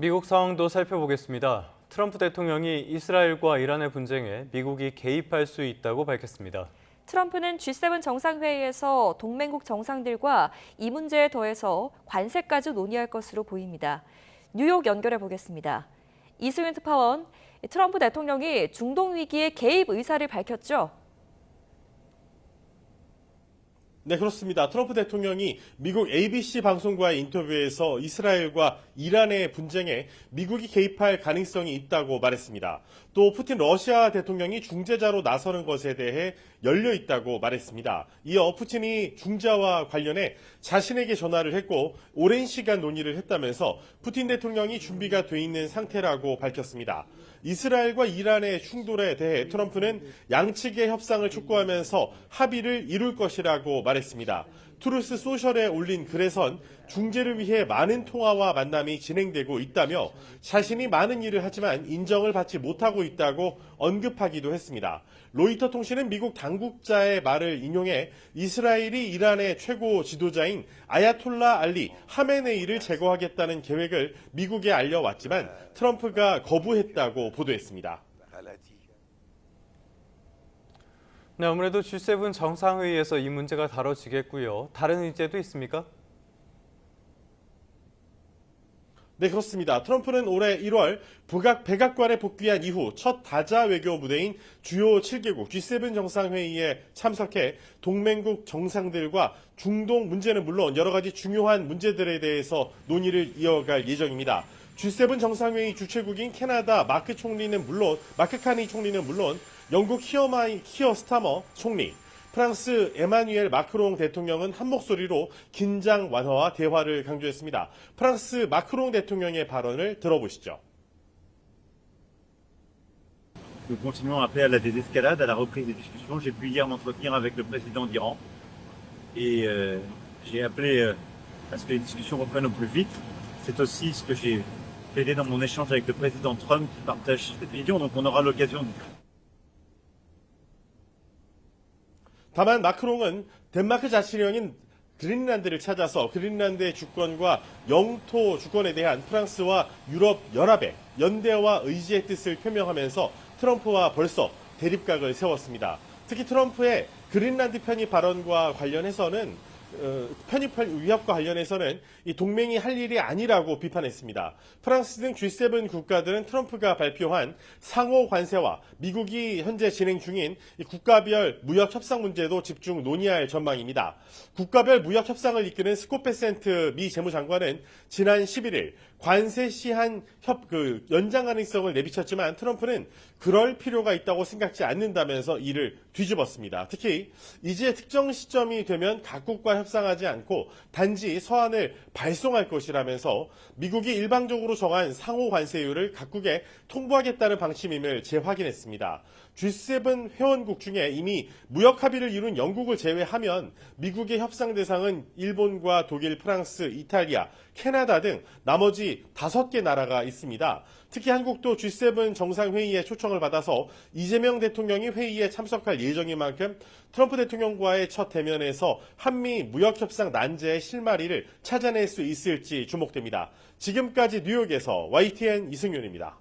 미국 상황도 살펴보겠습니다. 트럼프 대통령이 이스라엘과 이란의 분쟁에 미국이 개입할 수 있다고 밝혔습니다. 트럼프는 G7 정상회의에서 동맹국 정상들과 이 문제에 더해서 관세까지 논의할 것으로 보입니다. 뉴욕 연결해 보겠습니다. 이승윤 특파원, 트럼프 대통령이 중동 위기에 개입 의사를 밝혔죠? 네, 그렇습니다. 트럼프 대통령이 미국 ABC 방송과의 인터뷰에서 이스라엘과 이란의 분쟁에 미국이 개입할 가능성이 있다고 말했습니다. 또 푸틴 러시아 대통령이 중재자로 나서는 것에 대해 열려 있다고 말했습니다. 이어 푸틴이 중재와 관련해 자신에게 전화를 했고 오랜 시간 논의를 했다면서 푸틴 대통령이 준비가 돼 있는 상태라고 밝혔습니다. 이스라엘과 이란의 충돌에 대해 트럼프는 양측의 협상을 촉구하면서 합의를 이룰 것이라고 말했습니다. 트루스 소셜에 올린 글에선 중재를 위해 많은 통화와 만남이 진행되고 있다며 자신이 많은 일을 하지만 인정을 받지 못하고 있다고 언급하기도 했습니다. 로이터 통신은 미국 당국자의 말을 인용해 이스라엘이 이란의 최고 지도자인 아야톨라 알리 하메네이를 제거하겠다는 계획을 미국에 알려왔지만 트럼프가 거부했다고 보도했습니다. 네, 아무래도 G7 정상회의에서 이 문제가 다뤄지겠고요. 다른 의제도 있습니까? 네, 그렇습니다. 트럼프는 올해 1월 백악관에 복귀한 이후 첫 다자 외교 무대인 주요 7개국 G7 정상회의에 참석해 동맹국 정상들과 중동 문제는 물론 여러 가지 중요한 문제들에 대해서 논의를 이어갈 예정입니다. G7 정상회의 주최국인 캐나다 마크 카니 총리는 물론 영국 키어 스타머 총리, 프랑스 에마뉘엘 마크롱 대통령은 한 목소리로 긴장 완화와 대화를 강조했습니다. 프랑스 마크롱 대통령의 발언을 들어보시죠. Nous continuons à appeler à la désescalade, à la reprise des discussions. J'ai pu hier m'entretenir avec le président d'Iran et j'ai appelé à ce que les discussions reprennent au plus vite. C'est aussi ce que j'ai plaidé dans mon échange avec le président Trump qui partage cette vision, donc on aura l'occasion de... 다만 마크롱은 덴마크 자치령인 그린란드를 찾아서 그린란드의 주권과 영토 주권에 대한 프랑스와 유럽 연합의 연대와 의지의 뜻을 표명하면서 트럼프와 벌써 대립각을 세웠습니다. 특히 트럼프의 그린란드 편입 발언과 관련해서는 편입 위협과 관련해서는 이 동맹이 할 일이 아니라고 비판했습니다. 프랑스 등 G7 국가들은 트럼프가 발표한 상호 관세와 미국이 현재 진행 중인 이 국가별 무역 협상 문제도 집중 논의할 전망입니다. 국가별 무역 협상을 이끄는 스콧 베센트 미 재무장관은 지난 11일 관세 시한 연장 가능성을 내비쳤지만 트럼프는 그럴 필요가 있다고 생각지 않는다면서 이를 뒤집었습니다. 특히 이제 특정 시점이 되면 각국과 협상하지 않고 단지 서한을 발송할 것이라면서 미국이 일방적으로 정한 상호 관세율을 각국에 통보하겠다는 방침임을 재확인했습니다. G7 회원국 중에 이미 무역 합의를 이룬 영국을 제외하면 미국의 협상 대상은 일본과 독일, 프랑스, 이탈리아, 캐나다 등 나머지 5개 나라가 있습니다. 특히 한국도 G7 정상회의에 초청을 받아서 이재명 대통령이 회의에 참석할 예정인 만큼 트럼프 대통령과의 첫 대면에서 한미 무역협상 난제의 실마리를 찾아낼 수 있을지 주목됩니다. 지금까지 뉴욕에서 YTN 이승윤입니다.